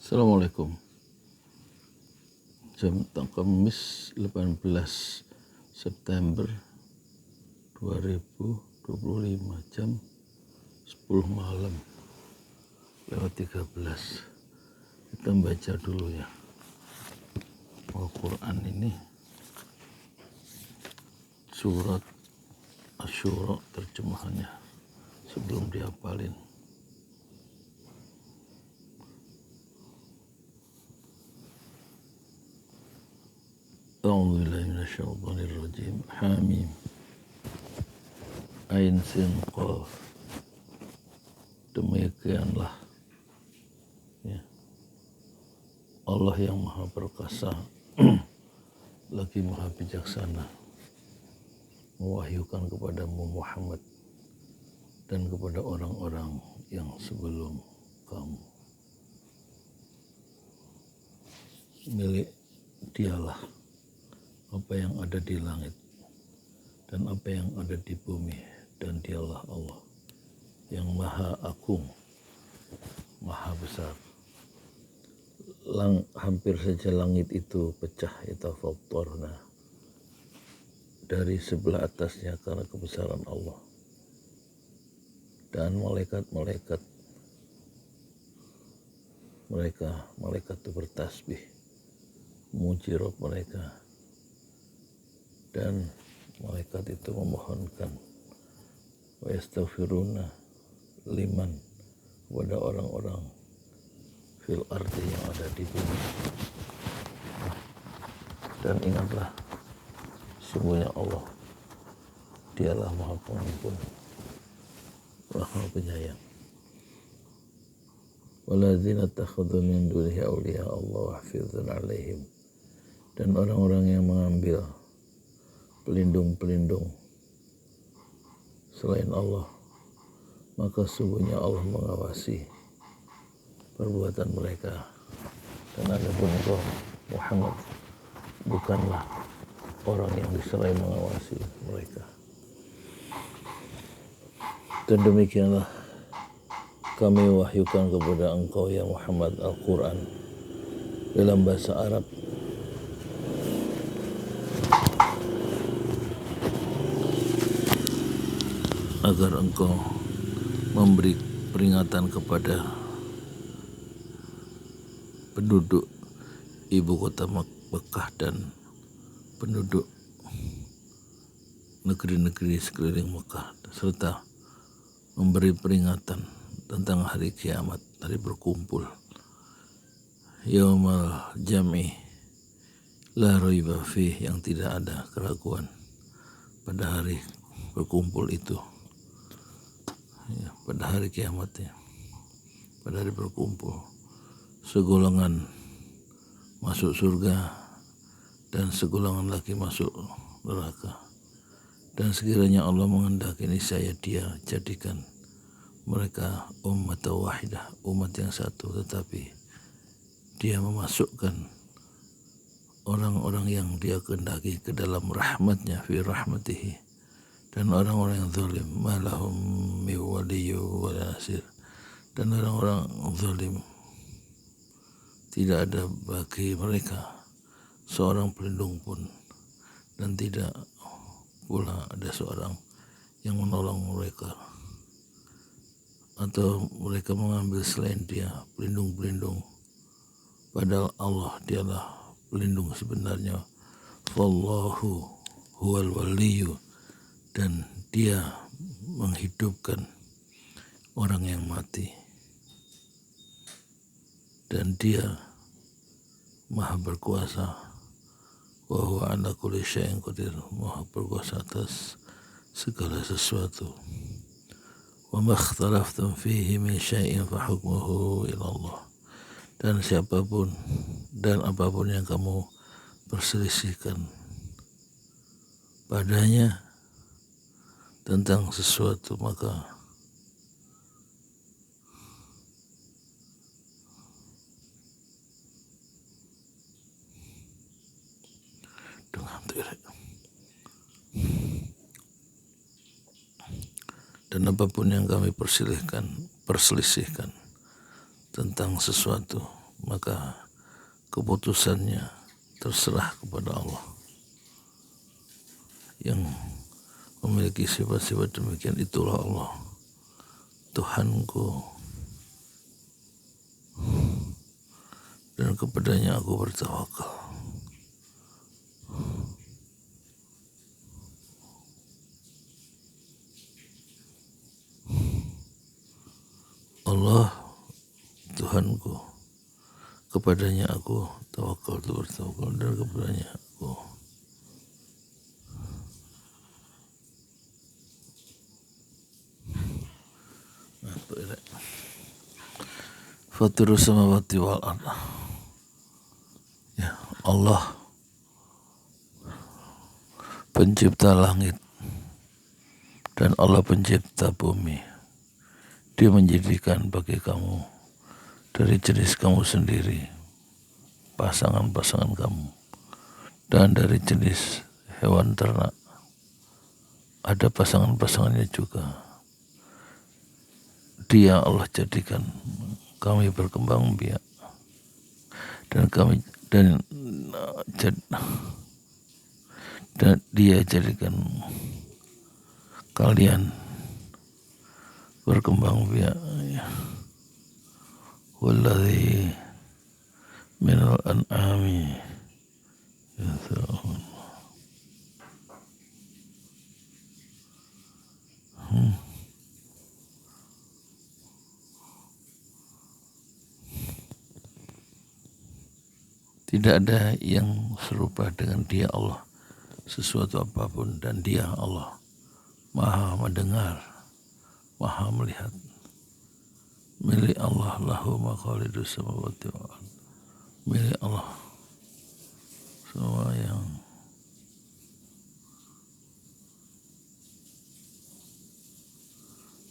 Assalamualaikum. Jam Kamis 18 September 2025 jam 10 malam lewat 13. Kita baca dulu ya Al-Quran ini, surat Asy-Syura terjemahannya sebelum dihafalin. A'udzubillahi minasyaitonir rajim. Hamim. Ain sin qaf. Demikianlah ya, Allah yang Maha Perkasa lagi Maha Bijaksana mewahyukan kepadamu Muhammad dan kepada orang-orang yang sebelum kamu. Milik Dialah apa yang ada di langit dan apa yang ada di bumi, dan Dialah Allah yang Maha Agung, Maha Besar. Hampir saja langit itu pecah, yatafakkarna, dari sebelah atasnya karena kebesaran Allah. Dan malaikat-malaikat itu bertasbih memuji Rabb mereka, dan malaikat itu memohonkan wa yastaghfiruna liman, kepada orang-orang fil ardi yang ada di bumi. Dan ingatlah, sungguhnya Allah Dialah Maha Pengampun, Maha Penyayang. Waladzina takhudhu min dunihi awliya Allah hafizun alaihim, dan orang-orang yang mengambil pelindung-pelindung selain Allah, maka sungguhnya Allah mengawasi perbuatan mereka. Dan adapun engkau Muhammad bukanlah orang yang diserai mengawasi mereka. Dan demikianlah kami wahyukan kepada engkau ya Muhammad Al-Quran dalam bahasa Arab agar engkau memberi peringatan kepada penduduk ibu kota Mekah dan penduduk negeri-negeri sekeliling Mekah, serta memberi peringatan tentang hari kiamat, hari berkumpul, yaumal jam'i la raiba fih, yang tidak ada keraguan pada hari berkumpul itu ya, pada hari kiamat ya, pada hari berkumpul segolongan masuk surga dan segolongan lagi masuk neraka. Dan sekiranya Allah menghendaki, niscaya Dia jadikan mereka umat wahidah, umat yang satu, tetapi Dia memasukkan orang-orang yang Dia kehendaki ke dalam rahmatnya, fi rahmatihi. Dan orang-orang yang zalim, malahum min waliyyin wala nasir, dan orang-orang zalim tidak ada bagi mereka seorang pelindung pun, dan tidak pula ada seorang yang menolong mereka, atau mereka mengambil selain Dia pelindung-pelindung, padahal Allah Dialah pelindung sebenarnya. Wallahu huwal waliyyu, dan Dia menghidupkan orang yang mati, dan Dia Maha berkuasa. Wa huwa ala kulli syai'in qadir, Maha berkuasa atas segala sesuatu. Wa ma ikhtalaftum fihi min syai'in fa hukmuhu ila Allah, dan siapapun dan apapun yang kamu perselisihkan padanya tentang sesuatu, maka dan apapun yang kami perselisihkan tentang sesuatu, maka keputusannya terserah kepada Allah yang memiliki sifat-sifat demikian. Itulah Allah, Tuhanku, dan kepadanya aku bertawakal. Allah, Tuhanku, kepadanya aku tawakal, bertawakal, dan kepadanya aku. Fatirus samawati wal ardh. Ya, Allah pencipta langit dan Allah pencipta bumi. Dia menjadikan bagi kamu dari jenis kamu sendiri pasangan-pasangan kamu, dan dari jenis hewan ternak ada pasangan-pasangannya juga. Dia Allah jadikan kami berkembang biak, dan dia jadikan kalian berkembang biak. Walladzi minal an'ami yatha'un. Tidak ada yang serupa dengan Dia Allah sesuatu apapun, dan Dia Allah Maha mendengar, Maha melihat. Milik Allah lahu maqalidus samawati wal ardh. Milik Allah semua yang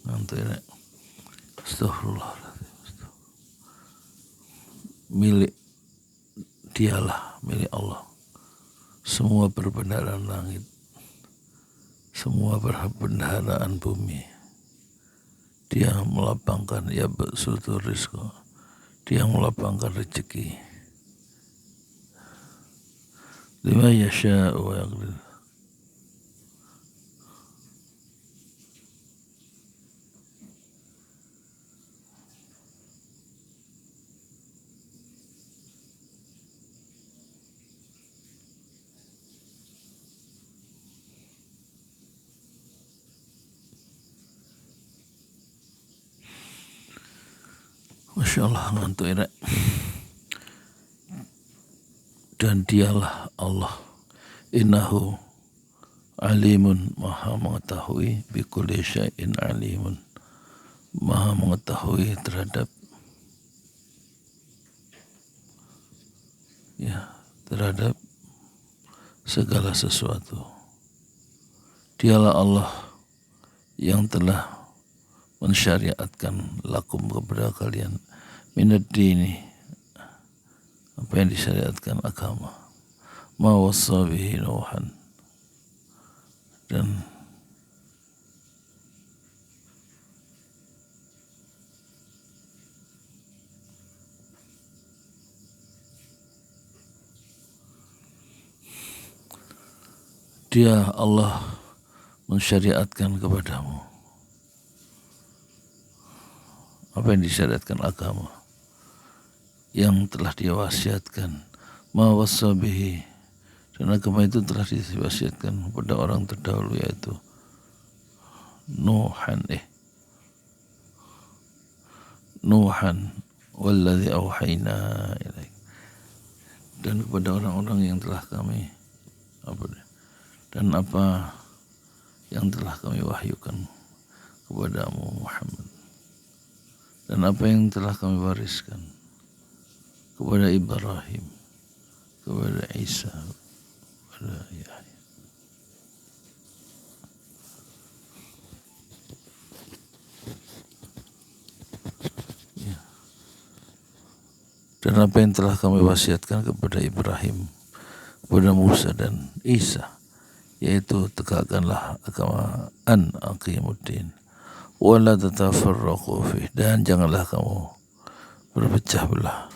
nanti astagfirullahaladzim. Milik Dialah, milik Allah semua perbendaharaan langit, semua perbendaharaan bumi. Dia melapangkan, ya basutur rizqa, dia melapangkan rezeki. Lima yasha'u wa yaqdir. Masya Allah, ngantuk ya. Dan Dialah Allah, innahu alimun, maha mengetahui, bikulli syai'in alimun, maha mengetahui terhadap segala sesuatu. Dialah Allah yang telah mensyariatkan lakum kepada kalian minad dini, apa yang disyariatkan agama, ma wassa bihi Nuhan, dan Dia Allah mensyariatkan kepadamu apa yang disyariatkan agama, yang telah dia wasiatkan, ma wassa bihi, dan agama itu telah diwasiatkan kepada orang terdahulu, yaitu Nuhan walladzi auhayna ilaik, dan kepada orang-orang yang telah kami apa yang telah kami wahyukan kepadamu Muhammad, dan apa yang telah kami wariskan kepada Ibrahim, kepada Isa, kepada Yahya. Ya. Dan apa yang telah kami wasiatkan kepada Ibrahim, kepada Musa dan Isa, yaitu tegakkanlah agama aqimuddin wala tatafarraqu fih, dan janganlah kamu berpecah belah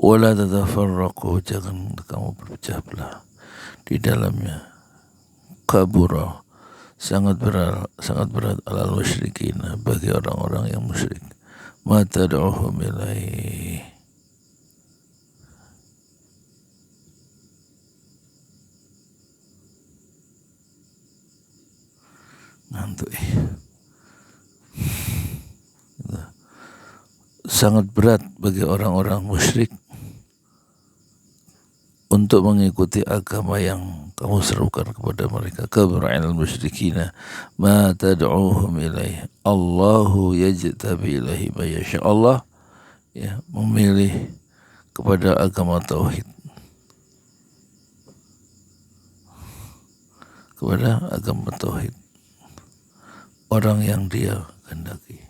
wala tatafarraqu, jangan kamu berpecah belah di dalamnya. Kabura, sangat berat alal musyrikin, bagi orang-orang yang musyrik, ma tad'uhum ilaih, ngantuk sangat berat bagi orang-orang musyrik untuk mengikuti agama yang kamu serukan kepada mereka. Kabara'il musyrikina ma tad'uhum ilaih, Allahu yajtabi ilaihi ma yasha. Allah ya memilih kepada agama tauhid, kepada agama tauhid orang yang dia kehendaki.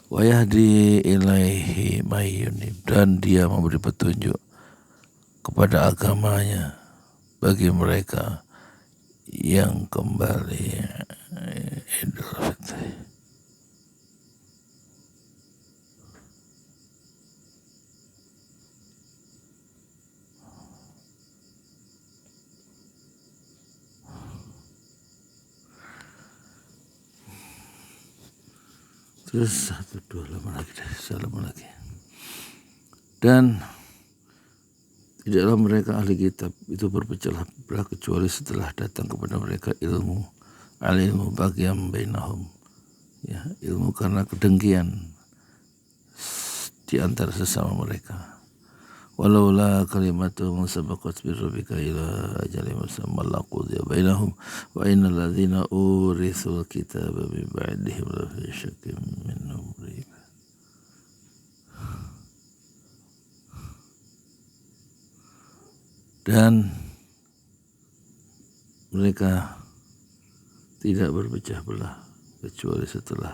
Wa yahdi ilaihi may yunib, dan dia memberi petunjuk kepada agamanya bagi mereka yang kembali. Idul Fitri. Terus 1, 2 lama lagi. Dan tidaklah mereka ahli kitab itu berpecah belah kecuali setelah datang kepada mereka ilmu, al-ilmu baghyan bainahum, ya, ilmu karena kedengkian di antara sesama mereka. Walaula kalimatun sabaqat bi rabbika ila ajalin musamma laqudiya bainahum wa innal ladzina urithul kitaba min ba'dihim la fi syakkin minhum murib. Dan mereka tidak berpecah belah kecuali setelah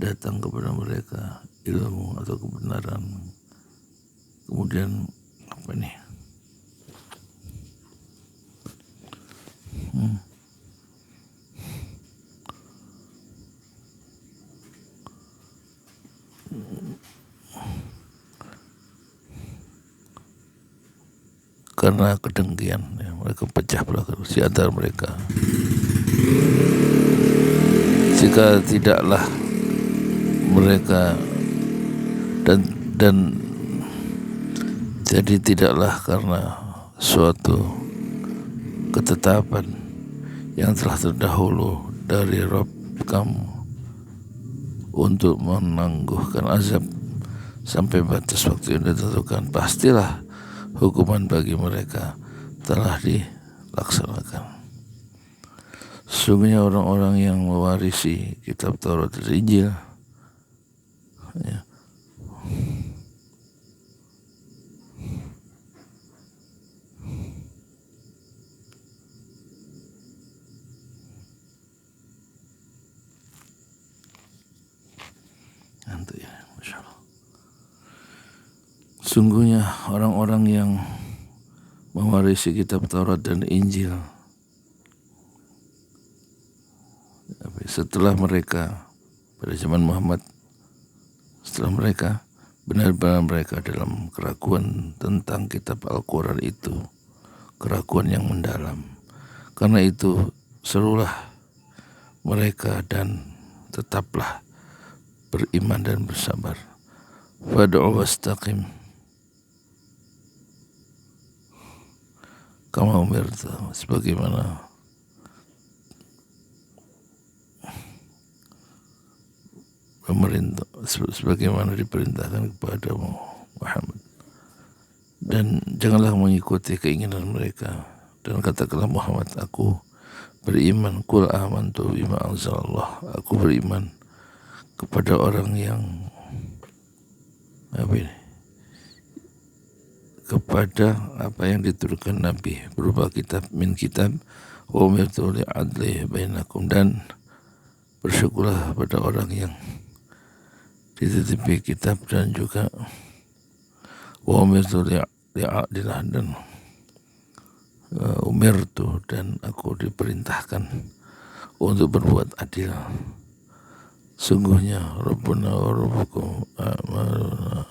datang kepada mereka ilmu atau kebenaran. Kemudian apa nih? Karena kedengkian ya, mereka pecah belah di antara mereka. Jika tidaklah mereka dan jadi tidaklah karena suatu ketetapan yang telah terdahulu dari Rabb kamu untuk menangguhkan azab sampai batas waktu yang ditentukan, pastilah hukuman bagi mereka telah dilaksanakan. Sesungguhnya orang-orang yang mewarisi kitab Taurat dan Injil ya, Masya Allah. Sungguhnya orang-orang yang mewarisi kitab Taurat dan Injil setelah mereka pada zaman Muhammad, setelah mereka benar-benar mereka dalam keraguan tentang kitab Al-Quran itu, keraguan yang mendalam. Karena itu serulah mereka dan tetaplah beriman dan bersabar. Fad'u wastaqim kama umirta, sebagaimana pemerintah, sebagaimana diperintahkan kepada Muhammad, dan janganlah mengikuti keinginan mereka. Dan katakanlah Muhammad, aku beriman, qul amantu bima anzalallah, aku beriman kepada orang yang kepada apa yang diturunkan Nabi berupa kitab min kitab wa umirtu li'adli bainakum, dan bersyukurlah pada orang yang dititipi kitab, dan juga wa umirtu li'adilah, dan umirtu, dan aku diperintahkan untuk berbuat adil. Sungguhnya Rabbuna wa Rabbukum amaluna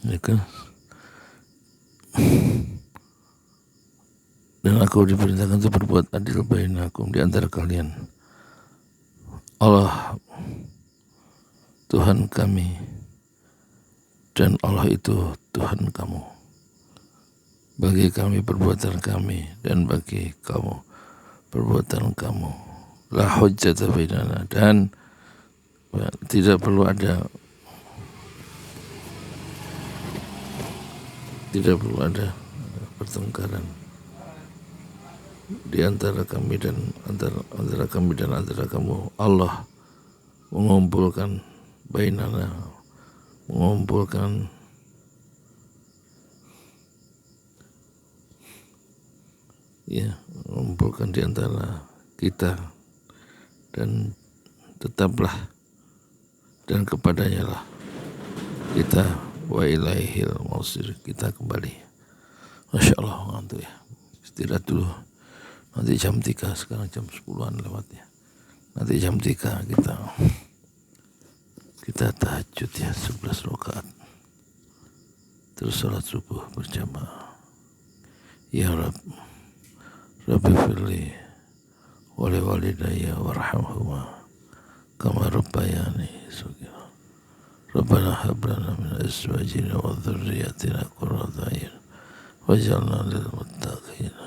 ya kan? Dan aku diperintahkan untuk berbuat adil bainakum, di antara kalian. Allah Tuhan kami dan Allah itu Tuhan kamu. Bagi kami perbuatan kami dan bagi kamu perbuatan kamu. La hujjata bainana, dan tidak perlu ada pertengkaran di antara kami dan antara kami dan antara kamu. Allah mengumpulkan bainana, mengumpulkan mengumpulkan di antara kita, dan tetaplah dan kepadanya lah kita, wa ilaihil mausir, kita kembali. Masya Allah, ngantuk ya, istirahat dulu. Nanti jam 3, sekarang jam 10-an lewat ya. Nanti jam 3 kita tahajud ya, 11 rakaat. Terus sholat subuh berjamaah. Ya Rabb, Rabbi firli wali walidayya warhamhuma kama rabbayani shaghira. Rabbana hab lana min azwajina wa dhurriyyatina qurrata a'yun waj'alna lil muttaqina